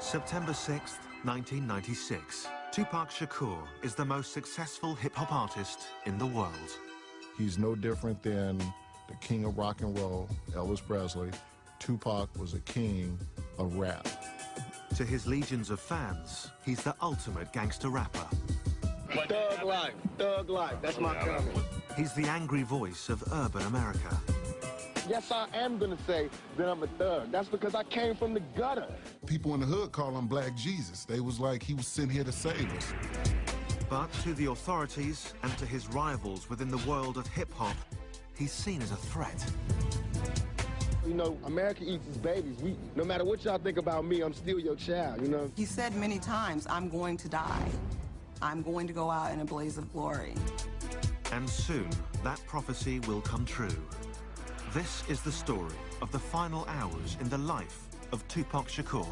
September 6th, 1996. Tupac Shakur is the most successful hip-hop artist in the world. He's no different than the king of rock and roll, Elvis Presley. Tupac was a king of rap. To his legions of fans, he's the ultimate gangster rapper. Thug life, that's my comment. He's the angry voice of urban America. Yes, I am gonna say that I'm a thug. That's because I came from the gutter. People in the hood call him Black Jesus. They was like he was sent here to save us. But to the authorities and to his rivals within the world of hip-hop, he's seen as a threat. You know, America eats its babies. No matter what y'all think about me, I'm still your child, you know? He said many times, I'm going to die. I'm going to go out in a blaze of glory. And soon, that prophecy will come true. This is the story of the final hours in the life of Tupac Shakur.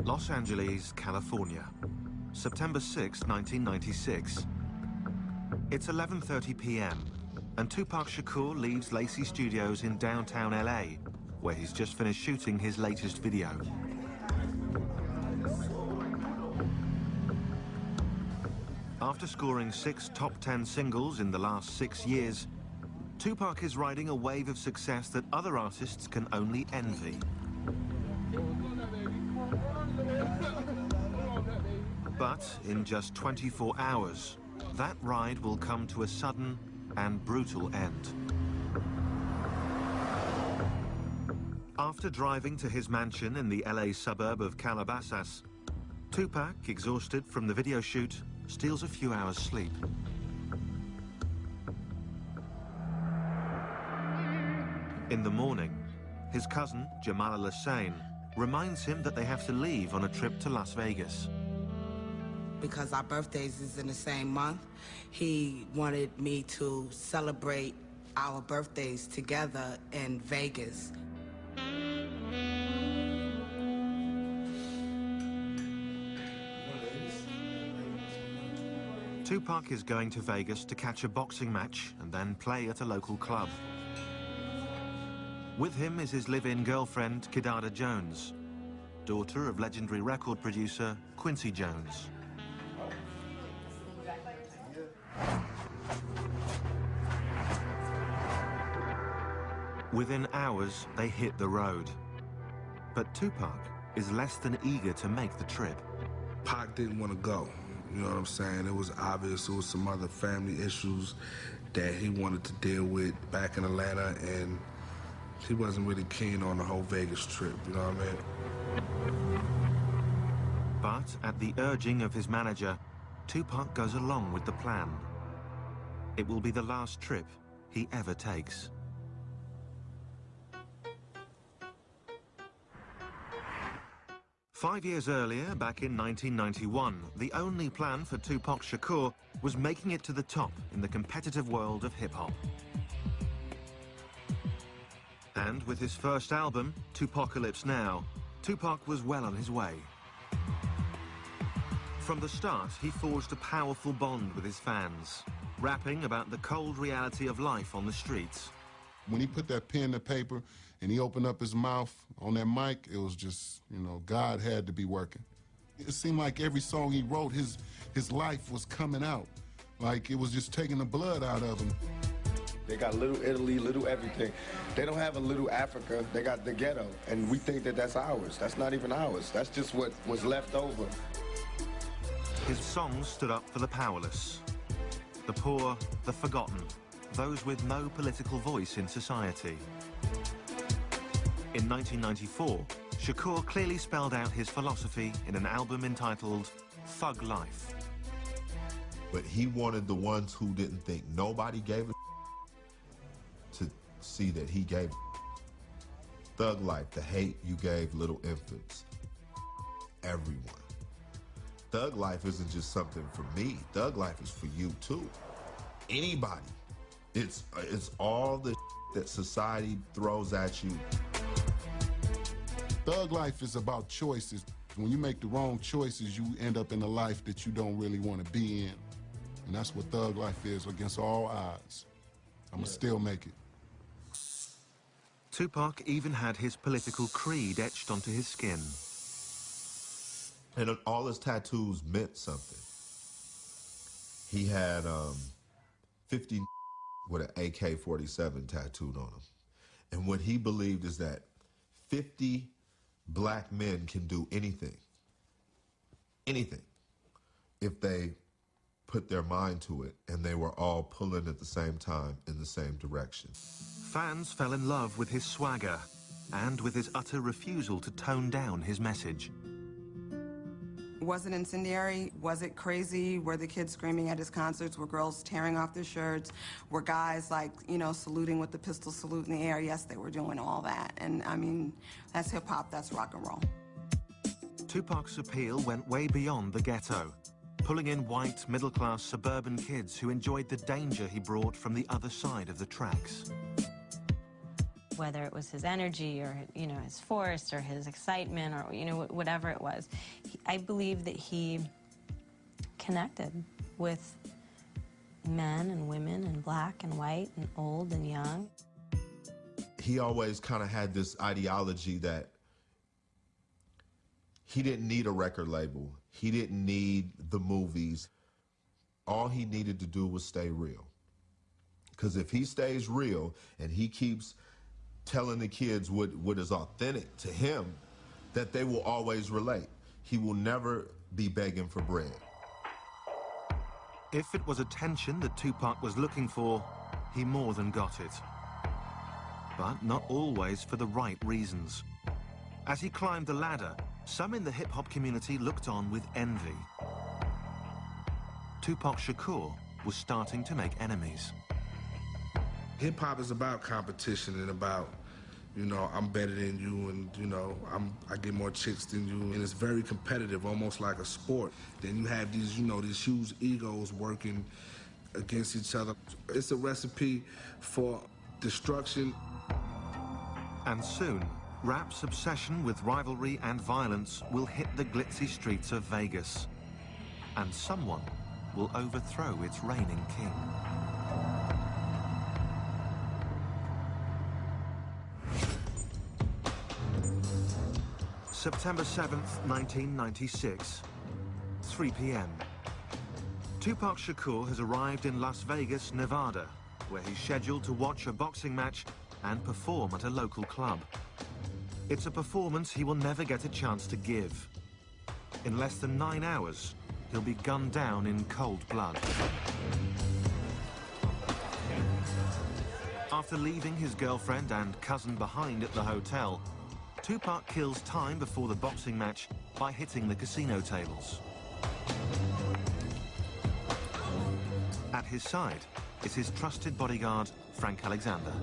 Los Angeles, California, September 6, 1996. It's 11:30 p.m. and Tupac Shakur leaves Lacey Studios in downtown LA, where he's just finished shooting his latest video. After scoring 6 top 10 singles in the last 6 years, Tupac is riding a wave of success that other artists can only envy. But in just 24 hours, that ride will come to a sudden and brutal end. After driving to his mansion in the LA suburb of Calabasas, Tupac, exhausted from the video shoot, steals a few hours' sleep. In the morning, his cousin, Jamal Al-Hussein, reminds him that they have to leave on a trip to Las Vegas. Because our birthdays is in the same month, he wanted me to celebrate our birthdays together in Vegas. Tupac is going to Vegas to catch a boxing match and then play at a local club. With him is his live-in girlfriend, Kidada Jones, daughter of legendary record producer Quincy Jones. Within hours, they hit the road. But Tupac is less than eager to make the trip. Pac didn't want to go. You know what I'm saying? It was obvious there was some other family issues that he wanted to deal with back in Atlanta, and he wasn't really keen on the whole Vegas trip, you know what I mean? But at the urging of his manager, Tupac goes along with the plan. It will be the last trip he ever takes. Five years earlier, back in 1991, the only plan for Tupac Shakur was making it to the top in the competitive world of hip-hop. And with his first album, Tupacalypse Now, Tupac was well on his way. From the start, he forged a powerful bond with his fans, rapping about the cold reality of life on the streets. When he put that pen to paper and he opened up his mouth on that mic, it was just, you know, God had to be working. It seemed like every song he wrote, his life was coming out. Like it was just taking the blood out of him. They got little Italy, little everything. They don't have a little Africa, they got the ghetto. And we think that that's ours. That's not even ours. That's just what was left over. His songs stood up for the powerless, the poor, the forgotten, those with no political voice in society. In 1994, Shakur clearly spelled out his philosophy in an album entitled Thug Life. But he wanted the ones who didn't think nobody gave a to see that he gave Thug Life, the hate you gave little infants. Everyone. Thug Life isn't just something for me. Thug Life is for you too. Anybody It's all the that society throws at you. Thug life is about choices. When you make the wrong choices, you end up in a life that you don't really want to be in. And that's what thug life is, against all odds. I'm gonna still make it. Tupac even had his political creed etched onto his skin. And all his tattoos meant something. He had 50 with an AK-47 tattooed on him. And what he believed is that 50 black men can do anything, if they put their mind to it, and they were all pulling at the same time in the same direction. Fans fell in love with his swagger and with his utter refusal to tone down his message. Was it incendiary? Was it crazy? Were the kids screaming at his concerts? Were girls tearing off their shirts? Were guys, like, you know, saluting with the pistol salute in the air? Yes, they were doing all that. And, I mean, that's hip-hop, that's rock and roll. Tupac's appeal went way beyond the ghetto, pulling in white, middle-class suburban kids who enjoyed the danger he brought from the other side of the tracks. Whether it was his energy or, you know, his force or his excitement or, you know, whatever it was, I believe that he connected with men and women and black and white and old and young. He always kind of had this ideology that he didn't need a record label. He didn't need the movies. All he needed to do was stay real. Because if he stays real and he keeps telling the kids what is authentic to him, that they will always relate. He will never be begging for bread. If it was attention that Tupac was looking for, he more than got it. But not always for the right reasons. As he climbed the ladder, some in the hip-hop community looked on with envy. Tupac Shakur was starting to make enemies. Hip-hop is about competition and about, you know, I'm better than you and, you know, I get more chicks than you. And it's very competitive, almost like a sport. Then you have these, you know, these huge egos working against each other. It's a recipe for destruction. And soon, rap's obsession with rivalry and violence will hit the glitzy streets of Vegas. And someone will overthrow its reigning king. September 7th, 1996, 3 p.m. Tupac Shakur has arrived in Las Vegas, Nevada, where he's scheduled to watch a boxing match and perform at a local club. It's a performance he will never get a chance to give. In less than 9 hours, he'll be gunned down in cold blood. After leaving his girlfriend and cousin behind at the hotel, Tupac kills time before the boxing match by hitting the casino tables. At his side is his trusted bodyguard, Frank Alexander.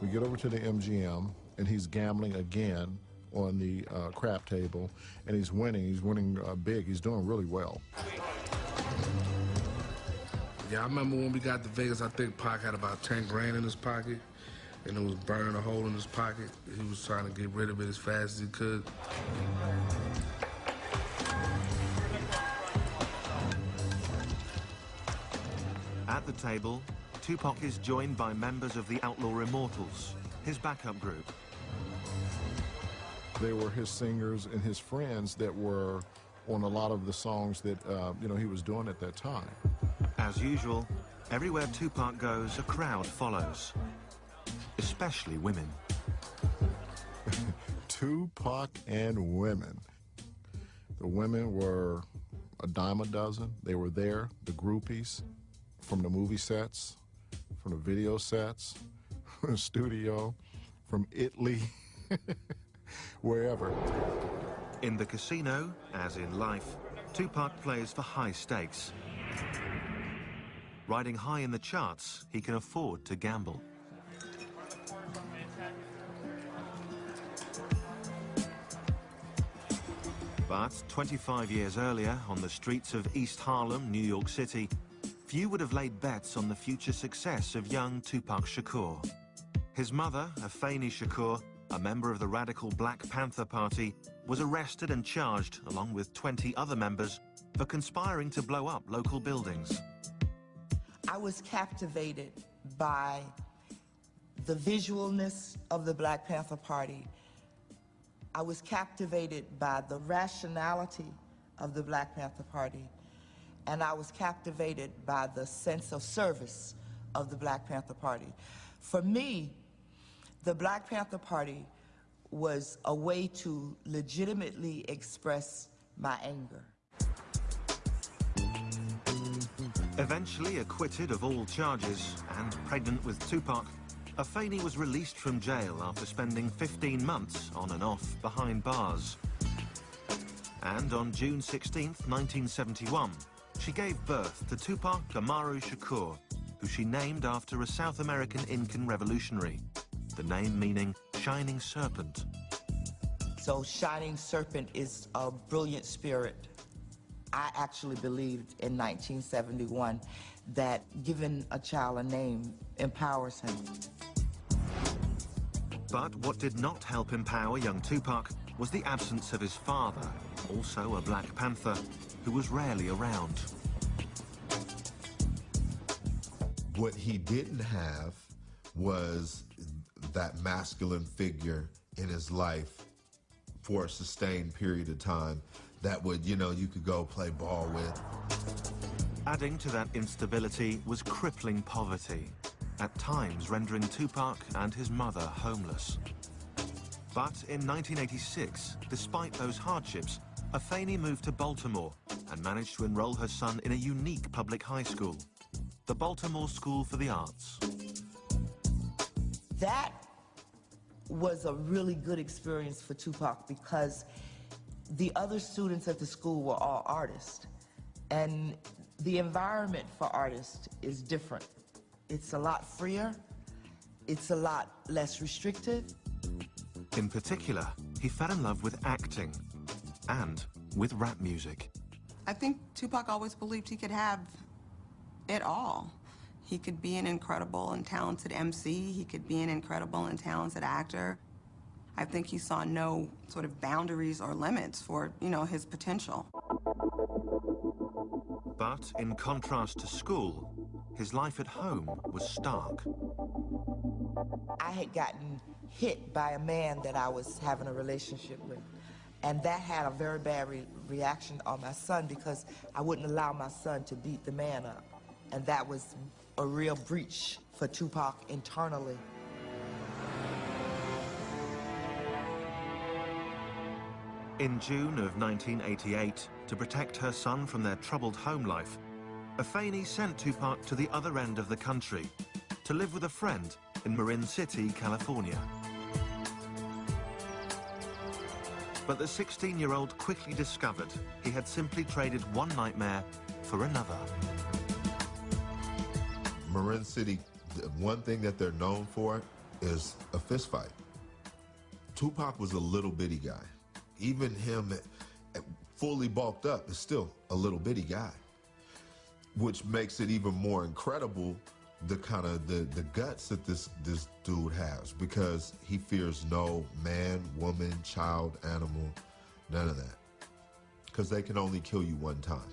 We get over to the MGM, and he's gambling again on the crap table, and he's winning. He's winning big. He's doing really well. Yeah, I remember when we got to Vegas, I think Pac had about 10 grand in his pocket, and it was burning a hole in his pocket. He was trying to get rid of it as fast as he could. At the table, Tupac is joined by members of the Outlaw Immortals, his backup group. They were his singers and his friends that were on a lot of the songs that you know, he was doing at that time. As usual, everywhere Tupac goes, a crowd follows, especially women. Tupac and women. The women were a dime a dozen. They were there, the groupies, from the movie sets, from the video sets, from the studio, from Italy, wherever. In the casino, as in life, Tupac plays for high stakes. Riding high in the charts, he can afford to gamble. But 25 years earlier, on the streets of East Harlem, New York City, few would have laid bets on the future success of young Tupac Shakur. His mother, Afeni Shakur, a member of the radical Black Panther Party, was arrested and charged, along with 20 other members, for conspiring to blow up local buildings. I was captivated by the visualness of the Black Panther Party. I was captivated by the rationality of the Black Panther Party. And I was captivated by the sense of service of the Black Panther Party. For me, the Black Panther Party was a way to legitimately express my anger. Eventually acquitted of all charges and pregnant with Tupac, Afeni was released from jail after spending 15 months on and off behind bars. And on June 16th, 1971, she gave birth to Tupac Amaru Shakur, who she named after a South American Incan revolutionary, the name meaning Shining Serpent. So Shining Serpent is a brilliant spirit. I actually believed in 1971 that giving a child a name empowers him. But what did not help empower young Tupac was the absence of his father, also a Black Panther, who was rarely around. What he didn't have was that masculine figure in his life for a sustained period of time that would, you could go play ball with. Adding to that instability was crippling poverty, at times rendering Tupac and his mother homeless. But in 1986, despite those hardships, Afeni moved to Baltimore and managed to enroll her son in a unique public high school, the Baltimore School for the Arts. That was a really good experience for Tupac because the other students at the school were all artists. And the environment for artists is different. It's a lot freer. It's a lot less restrictive. In particular, he fell in love with acting and with rap music. I think Tupac always believed he could have it all. He could be an incredible and talented MC. He could be an incredible and talented actor. I think he saw no sort of boundaries or limits for, his potential. But in contrast to school, his life at home was stark. I had gotten hit by a man that I was having a relationship with. And that had a very bad reaction on my son because I wouldn't allow my son to beat the man up. And that was a real breach for Tupac internally. In June of 1988, to protect her son from their troubled home life, Afeni sent Tupac to the other end of the country to live with a friend in Marin City, California. But the 16-year-old quickly discovered he had simply traded one nightmare for another. Marin City, one thing that they're known for is a fist fight. Tupac was a little bitty guy. Even him, fully bulked up, is still a little bitty guy, which makes it even more incredible the kind of the guts that this dude has, because he fears no man, woman, child, animal, none of that, because they can only kill you one time.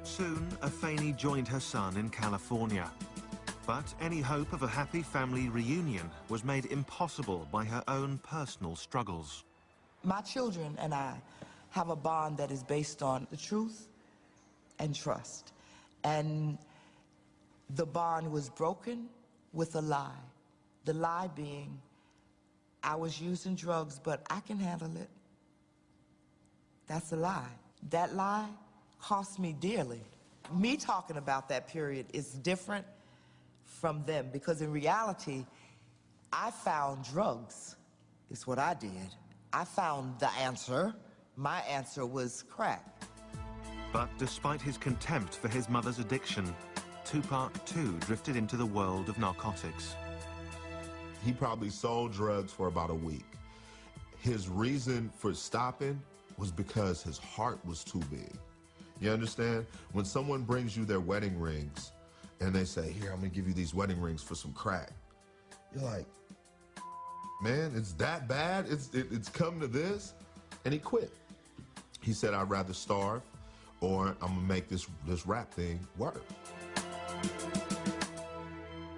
Soon, Afeni joined her son in California. But any hope of a happy family reunion was made impossible by her own personal struggles. My children and I have a bond that is based on the truth and trust. And the bond was broken with a lie. The lie being, I was using drugs, but I can handle it. That's a lie. That lie cost me dearly. Me talking about that period is different from them, because in reality, I found drugs, is what I did. I found the answer. My answer was crack. But despite his contempt for his mother's addiction, Tupac too drifted into the world of narcotics. He probably sold drugs for about a week. His reason for stopping was because his heart was too big. You understand? When someone brings you their wedding rings and they say, here, I'm gonna give you these wedding rings for some crack. You're like, man, it's that bad? It's come to this? And he quit. He said, I'd rather starve or I'm gonna make this rap thing work.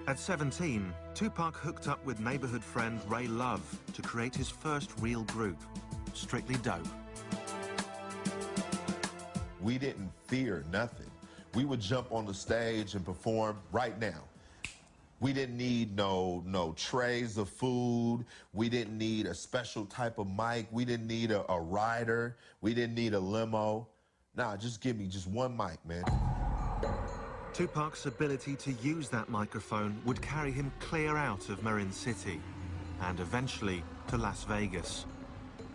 At 17, Tupac hooked up with neighborhood friend Ray Love to create his first real group, Strictly Dope. We didn't fear nothing. We would jump on the stage and perform right now. We didn't need no trays of food. We didn't need a special type of mic. We didn't need a rider. We didn't need a limo. Nah, just give me just one mic, man. Tupac's ability to use that microphone would carry him clear out of Marin City and eventually to Las Vegas,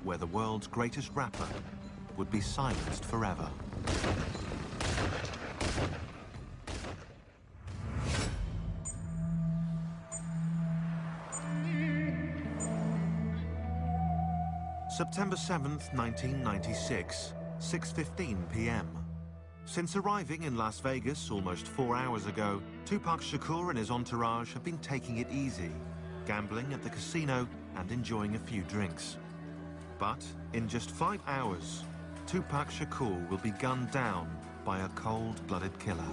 where the world's greatest rapper would be silenced forever. September 7th, 1996, 6:15 p.m. Since arriving in Las Vegas almost 4 hours ago, Tupac Shakur and his entourage have been taking it easy, gambling at the casino and enjoying a few drinks. But in just 5 hours, Tupac Shakur will be gunned down by a cold-blooded killer.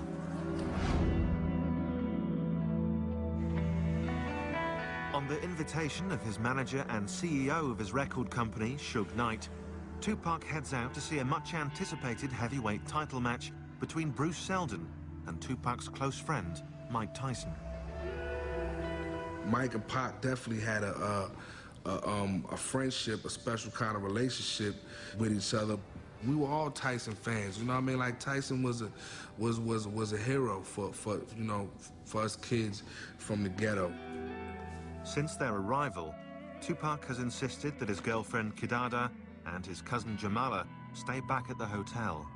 On the invitation of his manager and CEO of his record company, Suge Knight, Tupac heads out to see a much-anticipated heavyweight title match between Bruce Seldon and Tupac's close friend, Mike Tyson. Mike and Pac definitely had a friendship, a special kind of relationship with each other. We were all Tyson fans, you know what I mean? Like Tyson was a hero for us kids from the ghetto. Since their arrival, Tupac has insisted that his girlfriend Kidada and his cousin Jamala stay back at the hotel.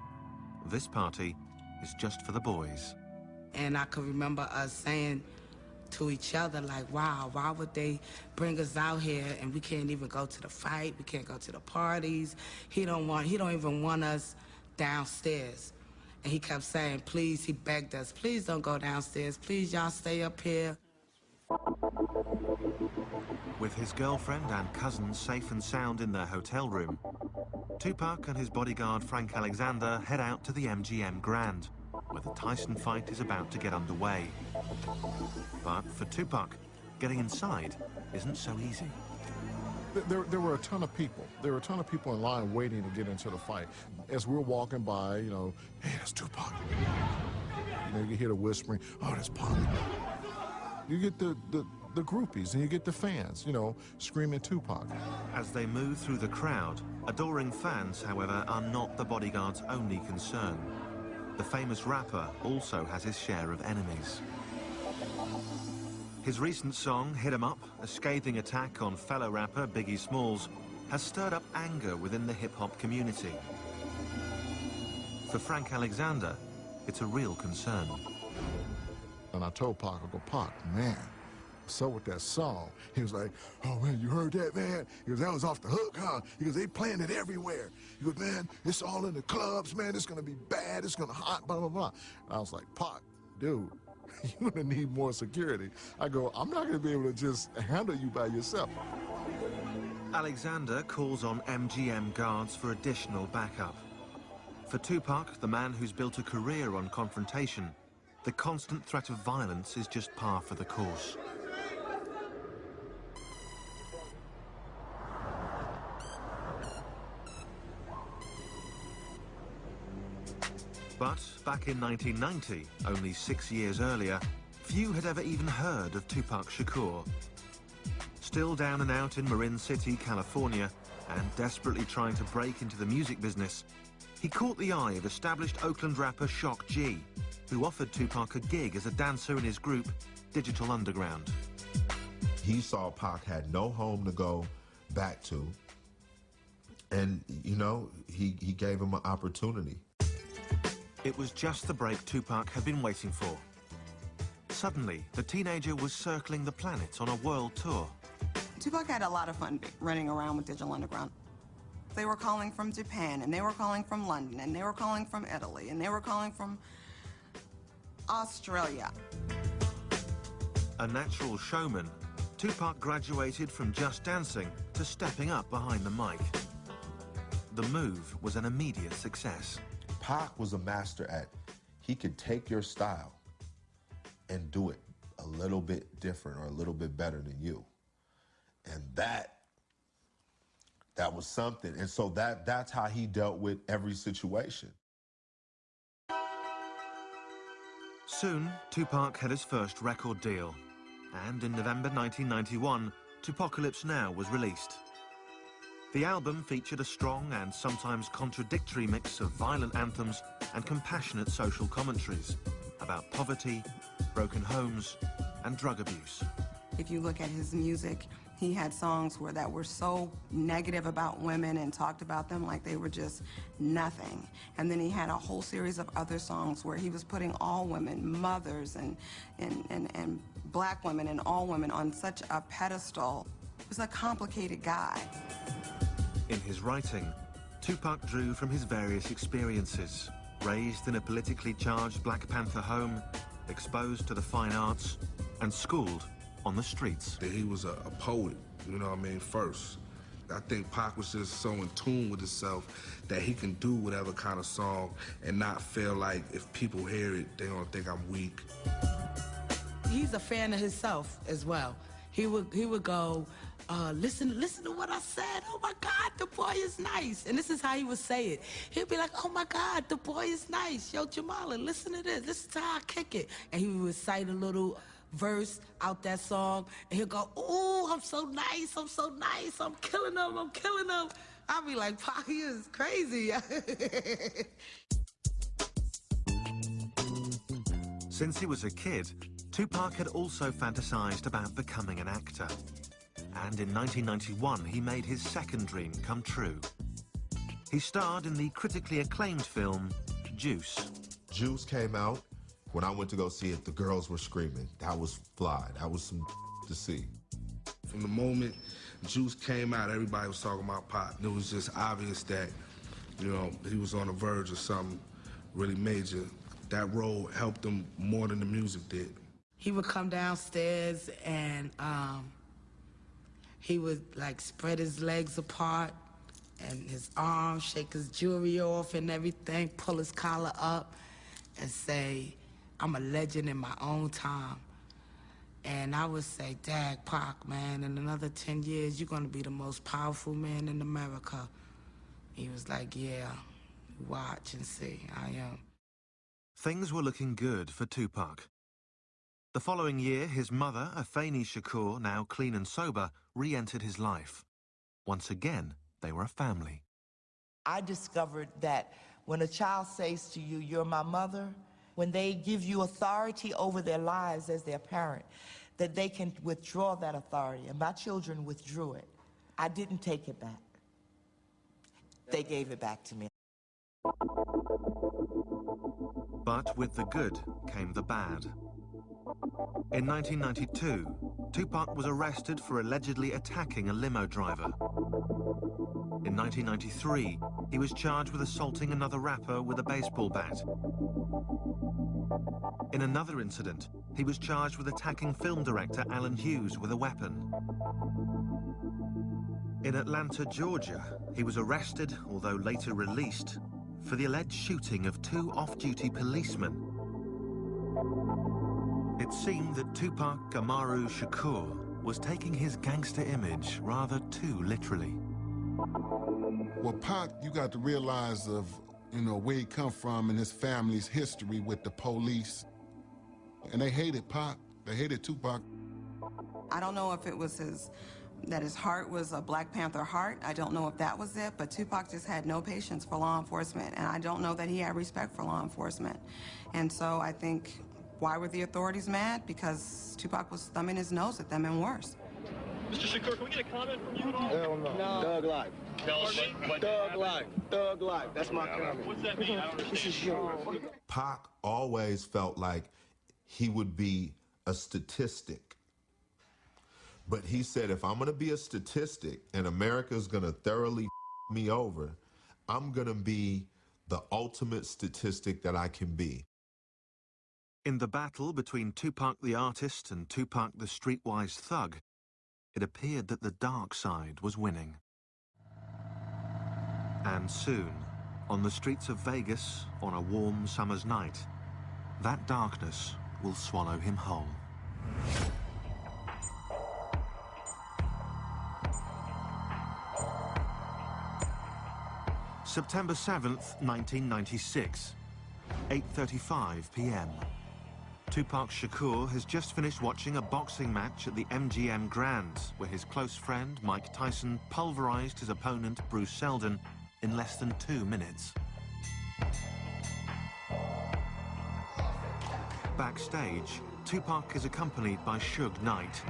This party is just for the boys. And I can remember us saying to each other, like, wow, why would they bring us out here and we can't even go to the fight, we can't go to the parties. He don't even want us downstairs. And he kept saying, please, he begged us, please don't go downstairs, please y'all stay up here. With his girlfriend and cousin safe and sound in their hotel room, Tupac and his bodyguard Frank Alexander head out to the MGM Grand, where the Tyson fight is about to get underway. But for Tupac, getting inside isn't so easy. There were a ton of people. There were a ton of people in line waiting to get into the fight. As we're walking by, you know, hey, that's Tupac. You know, you hear the whispering, oh, that's Pac. You get the groupies and you get the fans, you know, screaming Tupac. As they move through the crowd, adoring fans, however, are not the bodyguard's only concern. The famous rapper also has his share of enemies. His recent song, Hit 'Em Up, a scathing attack on fellow rapper Biggie Smalls, has stirred up anger within the hip-hop community. For Frank Alexander, it's a real concern. And I told Pac, I go, Pac, man, so with that song, he was like, oh man, you heard that, man? He goes, that was off the hook, huh? He goes, they playing it everywhere. He goes, man, it's all in the clubs, man, it's gonna be bad, it's gonna hot, blah, blah, blah. And I was like, Pac, dude, you're gonna need more security. I go, I'm not gonna be able to just handle you by yourself. Alexander calls on MGM guards for additional backup. For Tupac, the man who's built a career on confrontation, the constant threat of violence is just par for the course. But back in 1990, only 6 years earlier, few had ever even heard of Tupac Shakur. Still down and out in Marin City, California, and desperately trying to break into the music business, he caught the eye of established Oakland rapper Shock G, who offered Tupac a gig as a dancer in his group, Digital Underground. He saw Pac had no home to go back to, and, you know, he gave him an opportunity. It was just the break Tupac had been waiting for. Suddenly, the teenager was circling the planet on a world tour. Tupac had a lot of fun running around with Digital Underground. They were calling from Japan, and they were calling from London, and they were calling from Italy, and they were calling from Australia. A natural showman, Tupac graduated from just dancing to stepping up behind the mic. The move was an immediate success. Pac was a master at, he could take your style and do it a little bit different or a little bit better than you. And that was something. And so that's how he dealt with every situation. Soon, Tupac had his first record deal. And in November 1991, Tupacalypse Now was released. The album featured a strong and sometimes contradictory mix of violent anthems and compassionate social commentaries about poverty, broken homes, and drug abuse. If you look at his music, he had songs that were so negative about women and talked about them like they were just nothing. And then he had a whole series of other songs where he was putting all women, mothers and black women and all women on such a pedestal. He was a complicated guy. In his writing, Tupac drew from his various experiences. Raised in a politically charged Black Panther home, exposed to the fine arts, and schooled on the streets. He was a poet, you know what I mean, first. I think Pac was just so in tune with himself that he can do whatever kind of song and not feel like if people hear it, they're gonna think I'm weak. He's a fan of himself as well. He would go, listen to what I said. Oh my God, the boy is nice. And this is how he would say it. He'd be like, oh my God, the boy is nice. Yo, Jamala, listen to this. This is how I kick it. And he would recite a little verse out that song, and he'll go, ooh, I'm so nice, I'm so nice, I'm killing them, I'm killing them. I'll be like, Pac, he is crazy. Since he was a kid, Tupac had also fantasized about becoming an actor. And in 1991, he made his second dream come true. He starred in the critically acclaimed film, Juice. Juice came out. When I went to go see it, the girls were screaming. That was fly. That was some to see. From the moment Juice came out, everybody was talking about Pac. It was just obvious that, you know, he was on the verge of something really major. That role helped him more than the music did. He would come downstairs and he would like spread his legs apart and his arms, shake his jewelry off and everything, pull his collar up and say, I'm a legend in my own time. And I would say, Dag, Pac, man, in another 10 years, you're gonna be the most powerful man in America. He was like, yeah, watch and see, I am. Things were looking good for Tupac. The following year, his mother, Afeni Shakur, now clean and sober, re-entered his life. Once again, they were a family. I discovered that when a child says to you, you're my mother, when they give you authority over their lives as their parent, that they can withdraw that authority. And my children withdrew it. I didn't take it back. They gave it back to me. But with the good came the bad. In 1992, Tupac was arrested for allegedly attacking a limo driver. In 1993, he was charged with assaulting another rapper with a baseball bat. In another incident, he was charged with attacking film director Alan Hughes with a weapon. In Atlanta, Georgia, he was arrested, although later released, for the alleged shooting of 2 off-duty policemen. It seemed that Tupac Amaru Shakur was taking his gangster image rather too literally. Well, Pac, you got to realize of, you know, where he come from and his family's history with the police. And they hated Pac. They hated Tupac. I don't know if it was that his heart was a Black Panther heart. I don't know if that was it, but Tupac just had no patience for law enforcement, and I don't know that he had respect for law enforcement. And so I think, why were the authorities mad? Because Tupac was thumbing his nose at them and worse. Mr. Shakur, can we get a comment from you at all? Hell no. No. Thug life. Thug life. Thug life. That's my comment. What's that mean? I don't understand. This is yours. Pac always felt like he would be a statistic. But he said, if I'm going to be a statistic and America's going to thoroughly me over, I'm gonna be the ultimate statistic that I can be. In the battle between Tupac the artist and Tupac the streetwise thug, it appeared that the dark side was winning. And soon, on the streets of Vegas, on a warm summer's night, that darkness will swallow him whole. September 7th, 1996, 8:35 p.m. Tupac Shakur has just finished watching a boxing match at the MGM Grand, where his close friend Mike Tyson pulverized his opponent Bruce Seldon in less than 2 minutes. Backstage, Tupac is accompanied by Suge Knight,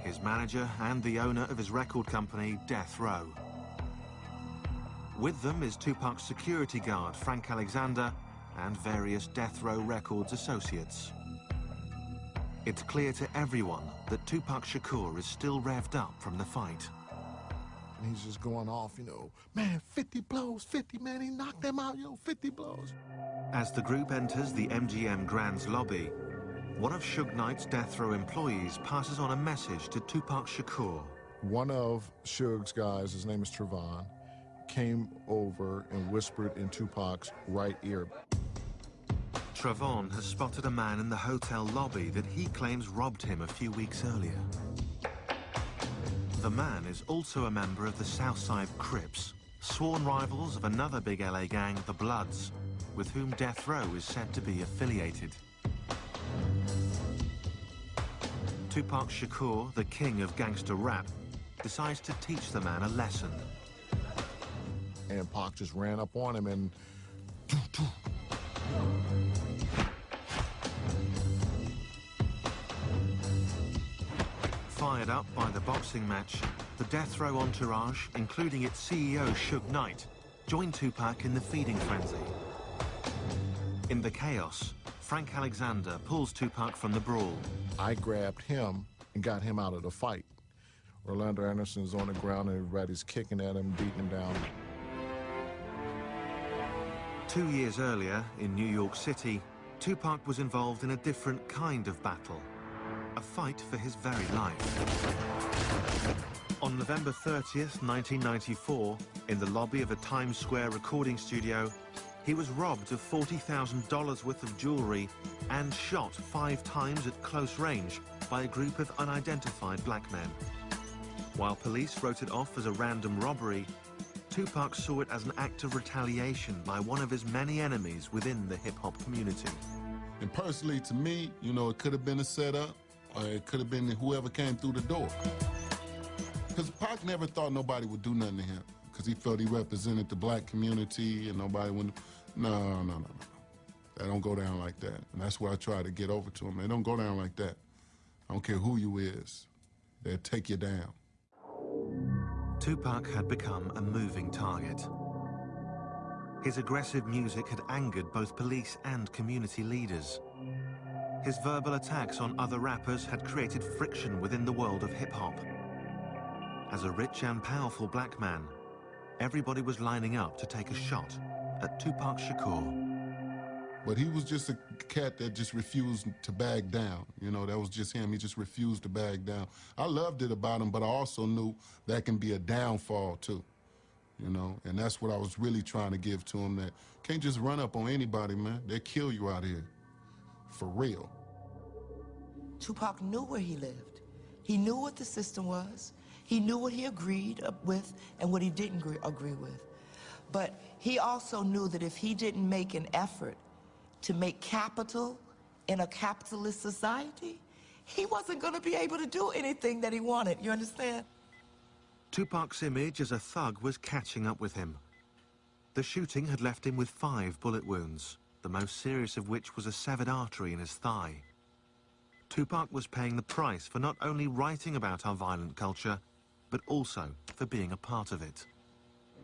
his manager and the owner of his record company, Death Row. With them is Tupac's security guard, Frank Alexander, and various Death Row Records associates. It's clear to everyone that Tupac Shakur is still revved up from the fight. And he's just going off, you know, man, 50 blows, 50, man, he knocked them out, yo, 50 blows. As the group enters the MGM Grand's lobby, one of Suge Knight's Death Row employees passes on a message to Tupac Shakur. One of Suge's guys, his name is Trevon, came over and whispered in Tupac's right ear. Trevon has spotted a man in the hotel lobby that he claims robbed him a few weeks earlier. The man is also a member of the Southside Crips, sworn rivals of another big LA gang, the Bloods, with whom Death Row is said to be affiliated. Tupac Shakur, the king of gangster rap, decides to teach the man a lesson. And Pac just ran up on him and... Fired up by the boxing match, the Death Row entourage, including its CEO, Suge Knight, joined Tupac in the feeding frenzy. In the chaos, Frank Alexander pulls Tupac from the brawl. I grabbed him and got him out of the fight. Orlando Anderson's on the ground and everybody's kicking at him, beating him down. 2 years earlier, in New York City, Tupac was involved in a different kind of battle, a fight for his very life. On November 30th, 1994, in the lobby of a Times Square recording studio, he was robbed of $40,000 worth of jewelry and shot 5 times at close range by a group of unidentified black men. While police wrote it off as a random robbery, Tupac saw it as an act of retaliation by one of his many enemies within the hip-hop community. And personally, to me, you know, it could have been a setup, or it could have been whoever came through the door. Because Pac never thought nobody would do nothing to him, because he felt he represented the black community and nobody would... No. That don't go down like that. And that's what I try to get over to him. They don't go down like that. I don't care who you is. They'll take you down. Tupac had become a moving target. His aggressive music had angered both police and community leaders. His verbal attacks on other rappers had created friction within the world of hip-hop. As a rich and powerful black man, everybody was lining up to take a shot at Tupac Shakur. But he was just a cat that just refused to back down. You know, that was just him. He just refused to back down. I loved it about him, but I also knew that can be a downfall, too. You know, and that's what I was really trying to give to him, that can't just run up on anybody, man. They'll kill you out here. For real. Tupac knew where he lived. He knew what the system was. He knew what he agreed with and what he didn't agree with. But he also knew that if he didn't make an effort to make capital in a capitalist society, he wasn't going to be able to do anything that he wanted. You understand? Tupac's image as a thug was catching up with him. The shooting had left him with 5 bullet wounds, the most serious of which was a severed artery in his thigh. Tupac was paying the price for not only writing about our violent culture, but also for being a part of it.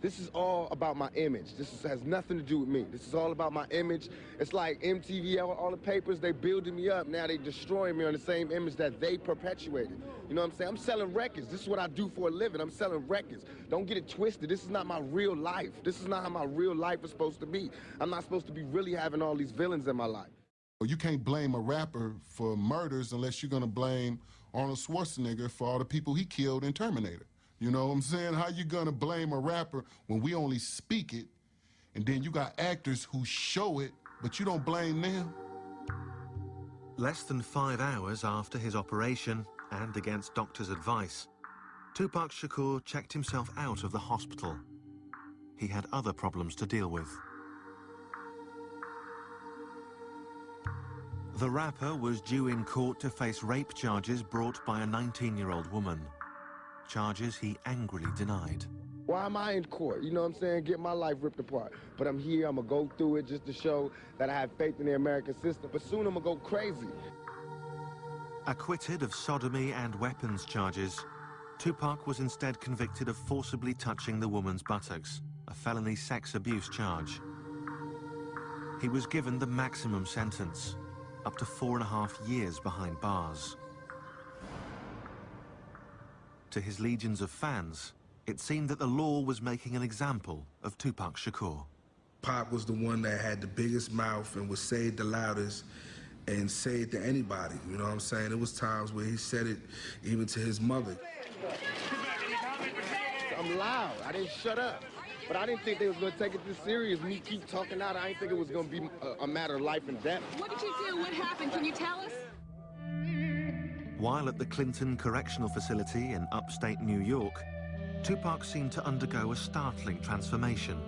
This is all about my image. Has nothing to do with me. This is all about my image. It's like MTV, all the papers, they building me up. Now they destroying me on the same image that they perpetuated. You know what I'm saying? I'm selling records. This is what I do for a living. I'm selling records. Don't get it twisted. This is not my real life. This is not how my real life is supposed to be. I'm not supposed to be really having all these villains in my life. You can't blame a rapper for murders unless you're gonna blame Arnold Schwarzenegger for all the people he killed in Terminator. You know what I'm saying? How you gonna blame a rapper when we only speak it, and then you got actors who show it, but you don't blame them? Less than 5 hours after his operation, and against doctors' advice, Tupac Shakur checked himself out of the hospital. He had other problems to deal with. The rapper was due in court to face rape charges brought by a 19-year-old woman. Charges he angrily denied. Why am I in court? You know what I'm saying? Get my life ripped apart. But I'm here, I'm gonna go through it just to show that I have faith in the American system. But soon I'm gonna go crazy. Acquitted of sodomy and weapons charges, Tupac was instead convicted of forcibly touching the woman's buttocks, a felony sex abuse charge. He was given the maximum sentence, up to 4.5 years behind bars. To his legions of fans, it seemed that the law was making an example of Tupac Shakur. Pac was the one that had the biggest mouth and would say it the loudest and say it to anybody, you know what I'm saying? There was times where he said it even to his mother. I'm loud, I didn't shut up. But I didn't think they was gonna take it this serious. Me keep talking out, I didn't think it was gonna be a matter of life and death. What did you do? What happened? Can you tell us? While at the Clinton Correctional Facility in upstate New York, Tupac seemed to undergo a startling transformation.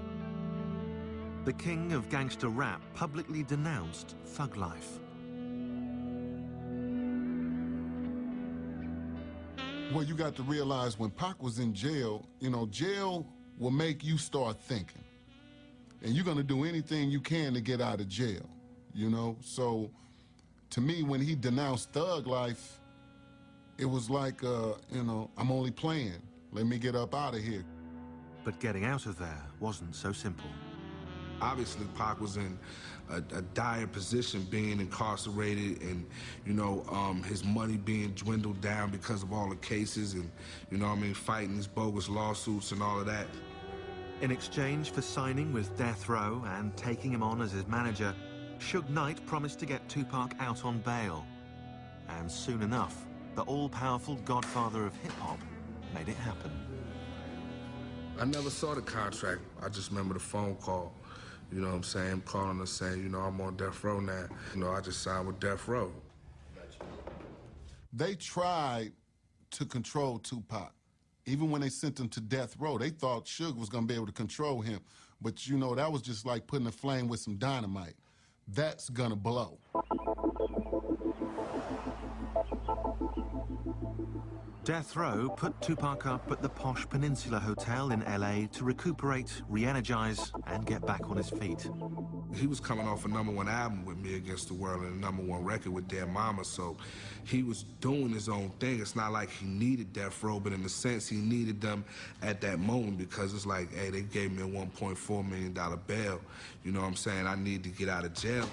The king of gangster rap publicly denounced thug life. Well, you got to realize when Pac was in jail, you know, jail will make you start thinking. And you're gonna do anything you can to get out of jail, you know? So, to me, when he denounced thug life, it was like, you know, I'm only playing. Let me get up out of here. But getting out of there wasn't so simple. Obviously, Pac was in a dire position, being incarcerated and, you know, his money being dwindled down because of all the cases and, you know what I mean, fighting these bogus lawsuits and all of that. In exchange for signing with Death Row and taking him on as his manager, Suge Knight promised to get Tupac out on bail. And soon enough, the all-powerful godfather of hip-hop made it happen. I never saw the contract. I just remember the phone call. You know what I'm saying? Calling us saying, you know, I'm on Death Row now. You know, I just signed with Death Row. They tried to control Tupac. Even when they sent him to Death Row, they thought Suge was gonna be able to control him. But you know, that was just like putting a flame with some dynamite. That's gonna blow. Death Row put Tupac up at the posh Peninsula Hotel in LA to recuperate, re-energize, and get back on his feet. He was coming off a #1 album with Me Against the World and a #1 record with Dead Mama, so he was doing his own thing. It's not like he needed Death Row, but in a sense, he needed them at that moment because it's like, hey, they gave me a $1.4 million bail. You know what I'm saying? I need to get out of jail.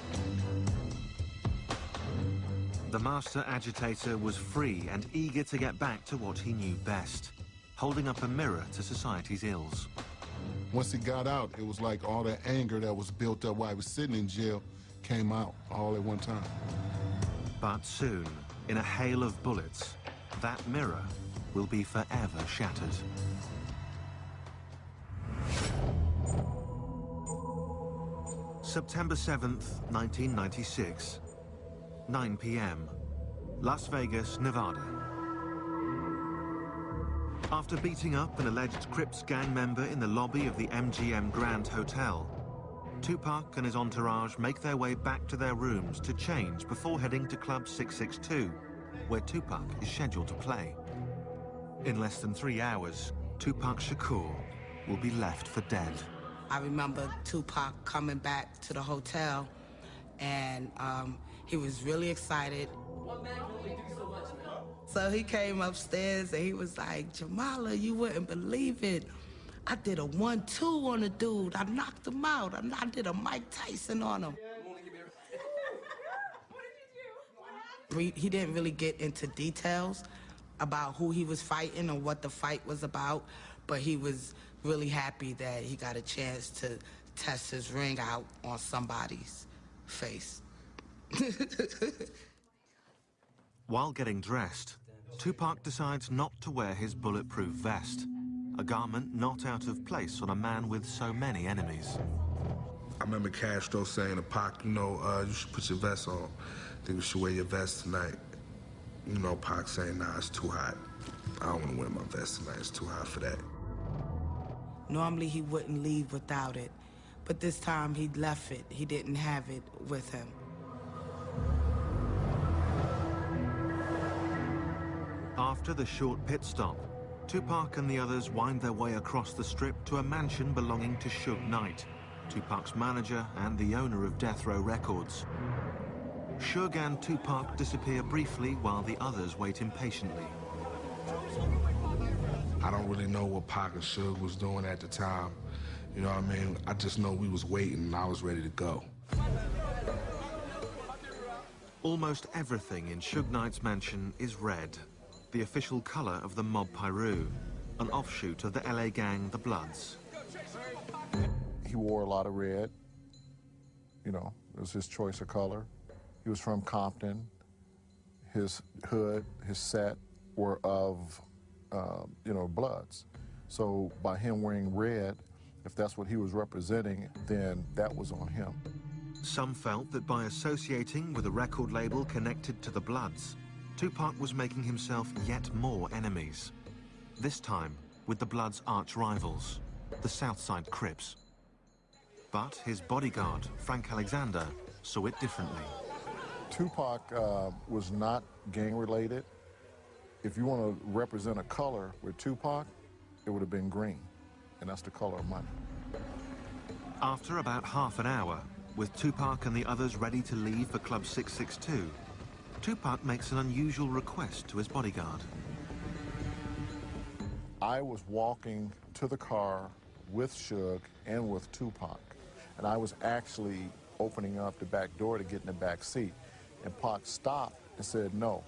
The master agitator was free and eager to get back to what he knew best, holding up a mirror to society's ills. Once he got out, it was like all that anger that was built up while he was sitting in jail came out all at one time. But soon, in a hail of bullets, that mirror will be forever shattered. September 7th, 1996. 9 p.m. Las Vegas, Nevada. After beating up an alleged Crips gang member in the lobby of the MGM Grand Hotel, Tupac and his entourage make their way back to their rooms to change before heading to Club 662, where Tupac is scheduled to play. In less than 3 hours, Tupac Shakur will be left for dead. I remember Tupac coming back to the hotel, and he was really excited. So he came upstairs and he was like, Jamala, you wouldn't believe it. I did a 1-2 on a dude. I knocked him out. I did a Mike Tyson on him. He didn't really get into details about who he was fighting or what the fight was about, but he was really happy that he got a chance to test his ring out on somebody's face. While getting dressed, Tupac decides not to wear his bulletproof vest, a garment not out of place on a man with so many enemies. I remember Castro saying to Pac, you know, you should put your vest on. I think you should wear your vest tonight. You know, Pac saying, nah, it's too hot. I don't want to wear my vest tonight. It's too hot for that. Normally he wouldn't leave without it, but this time he left it. He didn't have it with him. After the short pit stop, Tupac and the others wind their way across the strip to a mansion belonging to Suge Knight, Tupac's manager and the owner of Death Row Records. Suge and Tupac disappear briefly while the others wait impatiently. I don't really know what Pac and Suge was doing at the time. You know what I mean? I just know we was waiting and I was ready to go. Almost everything in Suge Knight's mansion is red, the official color of the Mob Piru, an offshoot of the LA gang, the Bloods. He wore a lot of red. You know, it was his choice of color. He was from Compton. His hood, his set were of, you know, Bloods. So by him wearing red, if that's what he was representing, then that was on him. Some felt that by associating with a record label connected to the Bloods, Tupac was making himself yet more enemies. This time with the Bloods' arch rivals, the Southside Crips. But his bodyguard, Frank Alexander, saw it differently. Tupac was not gang-related. If you want to represent a color with Tupac, it would have been green, and that's the color of money. After about half an hour, with Tupac and the others ready to leave for Club 662, Tupac makes an unusual request to his bodyguard. I was walking to the car with Suge and with Tupac, and I was actually opening up the back door to get in the back seat. And Pac stopped and said, no,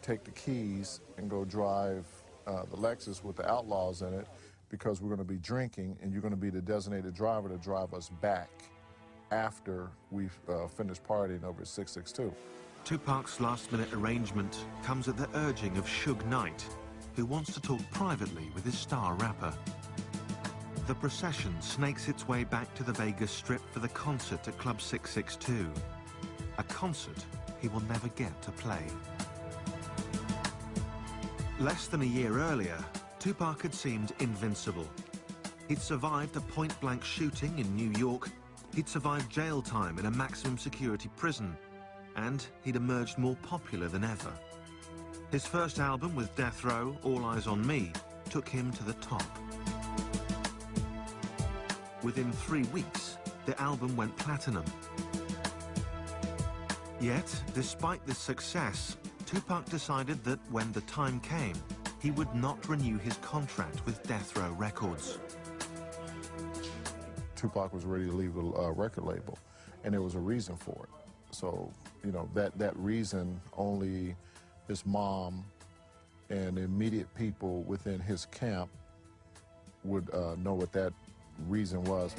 take the keys and go drive the Lexus with the Outlaws in it, because we're going to be drinking and you're going to be the designated driver to drive us back after we've finished partying over at 662. Tupac's last-minute arrangement comes at the urging of Suge Knight, who wants to talk privately with his star rapper. The procession snakes its way back to the Vegas Strip for the concert at Club 662, a concert he will never get to play. Less than a year earlier, Tupac had seemed invincible. He'd survived a point-blank shooting in New York, he'd survived jail time in a maximum security prison, and he'd emerged more popular than ever. His first album with Death Row, All Eyes on Me, took him to the top. Within 3 weeks, the album went platinum. Yet, despite this success, Tupac decided that when the time came, he would not renew his contract with Death Row Records. Tupac was ready to leave the record label, and there was a reason for it. So, you know, that reason only his mom and the immediate people within his camp would know what that reason was.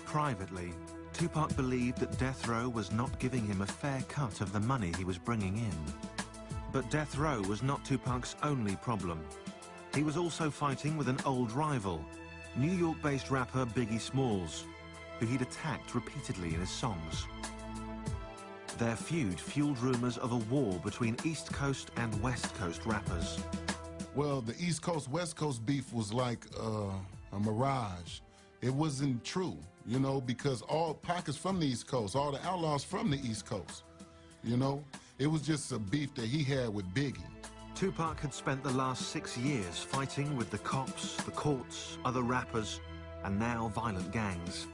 Privately, Tupac believed that Death Row was not giving him a fair cut of the money he was bringing in. But Death Row was not Tupac's only problem. He was also fighting with an old rival, New York-based rapper Biggie Smalls, who he'd attacked repeatedly in his songs. Their feud fueled rumors of a war between East Coast and West Coast rappers. Well, the East Coast-West Coast beef was like a mirage. It wasn't true, you know, because all Pac is from the East Coast, all the Outlaws from the East Coast, you know? It was just a beef that he had with Biggie. Tupac had spent the last 6 years fighting with the cops, the courts, other rappers, and now violent gangs.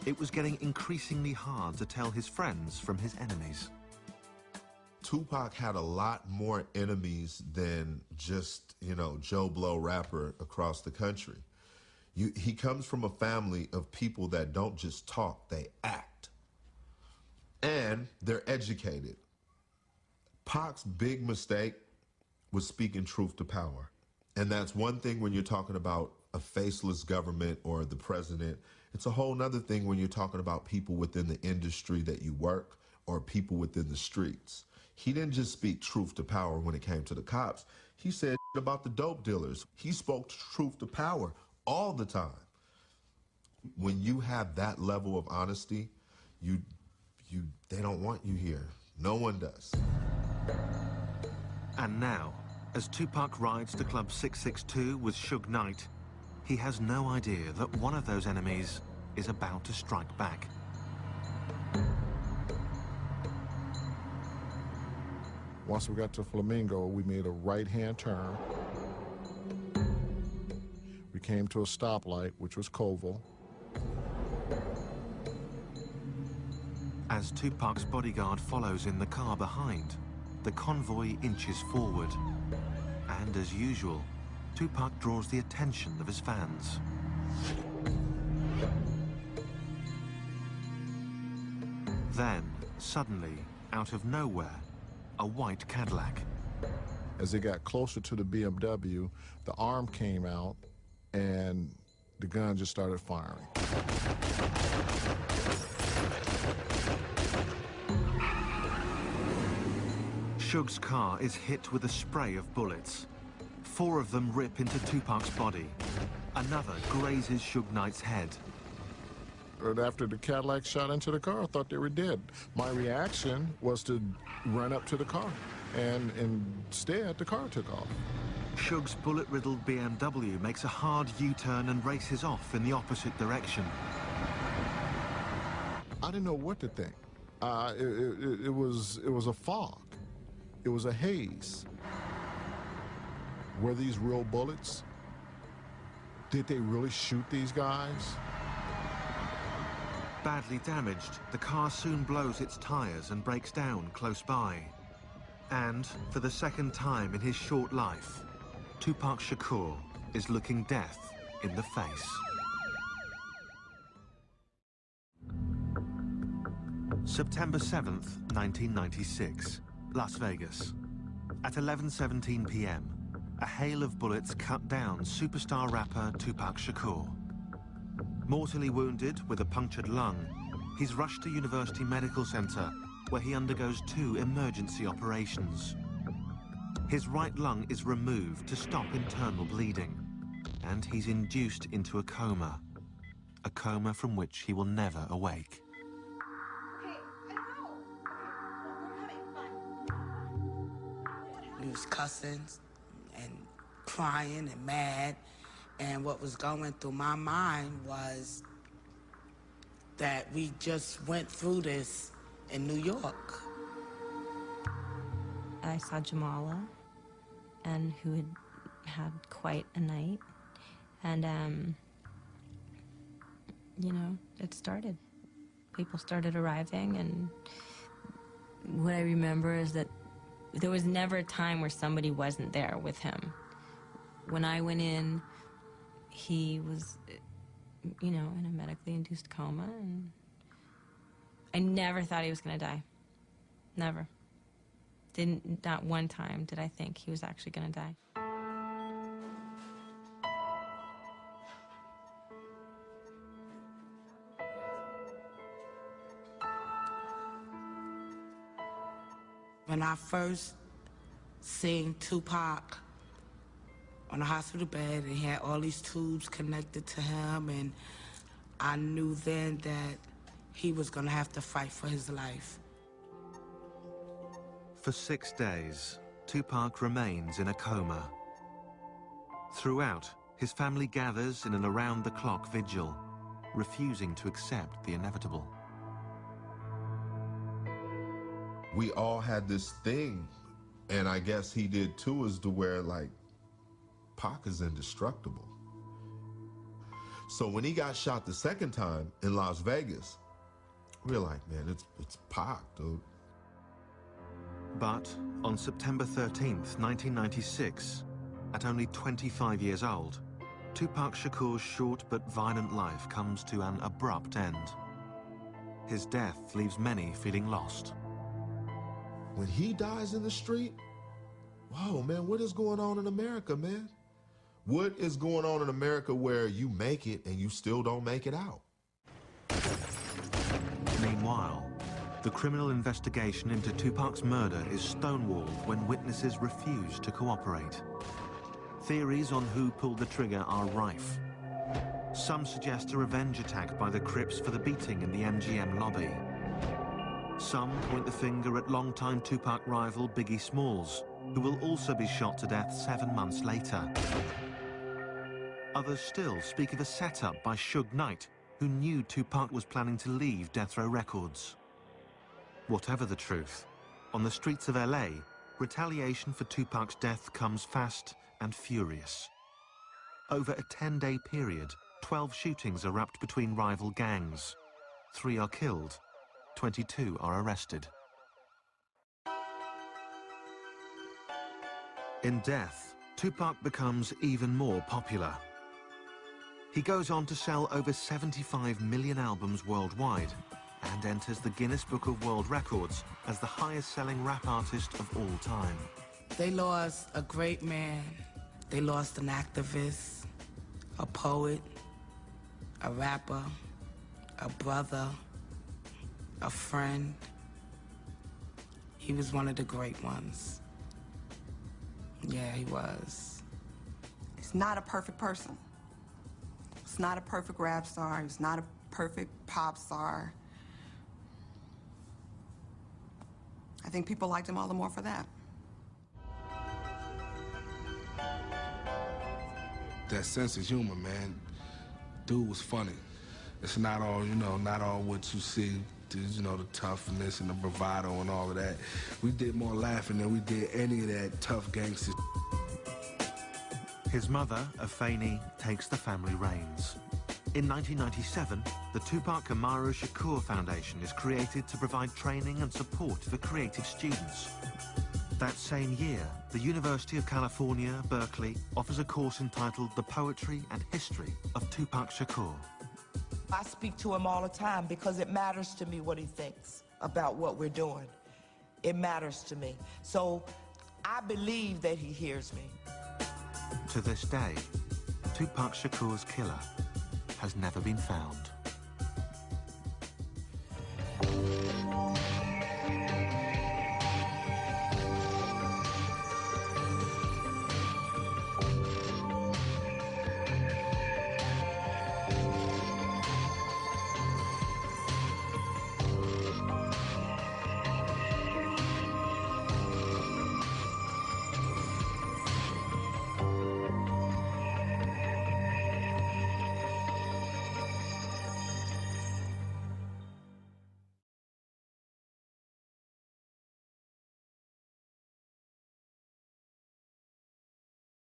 It was getting increasingly hard to tell his friends from his enemies. Tupac had a lot more enemies than just, you know, Joe Blow rapper across the country. He comes from a family of people that don't just talk, they act. And they're educated. Pac's big mistake was speaking truth to power. And that's one thing when you're talking about a faceless government or the president. It's a whole nother thing when you're talking about people within the industry that you work or people within the streets. He didn't just speak truth to power when it came to the cops. He said about the dope dealers. He spoke truth to power all the time. When you have that level of honesty, they don't want you here. No one does. And now, as Tupac rides to Club 662 with Suge Knight, he has no idea that one of those enemies is about to strike back. Once we got to Flamingo, we made a right-hand turn. We came to a stoplight, which was Colville. As Tupac's bodyguard follows in the car behind, the convoy inches forward. And as usual, Tupac draws the attention of his fans. Then, suddenly, out of nowhere, a white Cadillac. As they got closer to the BMW, the arm came out and the gun just started firing. Suge's car is hit with a spray of bullets. 4 of them rip into Tupac's body. Another grazes Suge Knight's head. But after the Cadillac shot into the car, I thought they were dead. My reaction was to run up to the car, and instead the car took off. Suge's bullet-riddled BMW makes a hard U-turn and races off in the opposite direction. I didn't know what to think. It was a fog. It was a haze. Were these real bullets? Did they really shoot these guys? Badly damaged, the car soon blows its tires and breaks down close by. And, for the second time in his short life, Tupac Shakur is looking death in the face. September 7th, 1996, Las Vegas. At 11:17 p.m., a hail of bullets cut down superstar rapper Tupac Shakur. Mortally wounded with a punctured lung, he's rushed to University Medical Center, where he undergoes 2 emergency operations. His right lung is removed to stop internal bleeding, and he's induced into a coma from which he will never awake. He was cussing and crying and mad. And what was going through my mind was that we just went through this in New York. I saw Jamala, and who had had quite a night. And, you know, it started. People started arriving, and what I remember is that there was never a time where somebody wasn't there with him. When I went in, he was, you know, in a medically induced coma, and I never thought he was going to die. Never. Not one time did I think he was actually going to die. When I first seen Tupac on the hospital bed, and he had all these tubes connected to him, and I knew then that he was gonna have to fight for his life. For 6 days, Tupac remains in a coma. Throughout, his family gathers in an around-the-clock vigil, refusing to accept the inevitable. We all had this thing, and I guess he did too, is to where, like, Pac is indestructible. So when he got shot the second time in Las Vegas, we were like, man, it's Pac, dude. But on September 13th, 1996, at only 25 years old, Tupac Shakur's short but violent life comes to an abrupt end. His death leaves many feeling lost. When he dies in the street, whoa, man, what is going on in America, man? What is going on in America where you make it and you still don't make it out? Meanwhile, the criminal investigation into Tupac's murder is stonewalled when witnesses refuse to cooperate. Theories on who pulled the trigger are rife. Some suggest a revenge attack by the Crips for the beating in the MGM lobby. Some point the finger at longtime Tupac rival Biggie Smalls, who will also be shot to death 7 months later. Others still speak of a setup by Suge Knight, who knew Tupac was planning to leave Death Row Records. Whatever the truth, on the streets of LA, retaliation for Tupac's death comes fast and furious. Over a 10-day period, 12 shootings erupt between rival gangs. 3 are killed, 22 are arrested. In death, Tupac becomes even more popular. He goes on to sell over 75 million albums worldwide and enters the Guinness Book of World Records as the highest-selling rap artist of all time. They lost a great man. They lost an activist, a poet, a rapper, a brother, a friend. He was one of the great ones. Yeah, he was. He's not a perfect person. He's not a perfect rap star. He's not a perfect pop star. I think people liked him all the more for that. That sense of humor, man. Dude was funny. It's not all, you know, not all what you see, you know, the toughness and the bravado and all of that. We did more laughing than we did any of that tough gangster. His mother, Afeni, takes the family reins. In 1997, the Tupac Shakur Foundation is created to provide training and support for creative students. That same year, the University of California, Berkeley, offers a course entitled The Poetry and History of Tupac Shakur. I speak to him all the time because it matters to me what he thinks about what we're doing. It matters to me. So I believe that he hears me. To this day, Tupac Shakur's killer has never been found.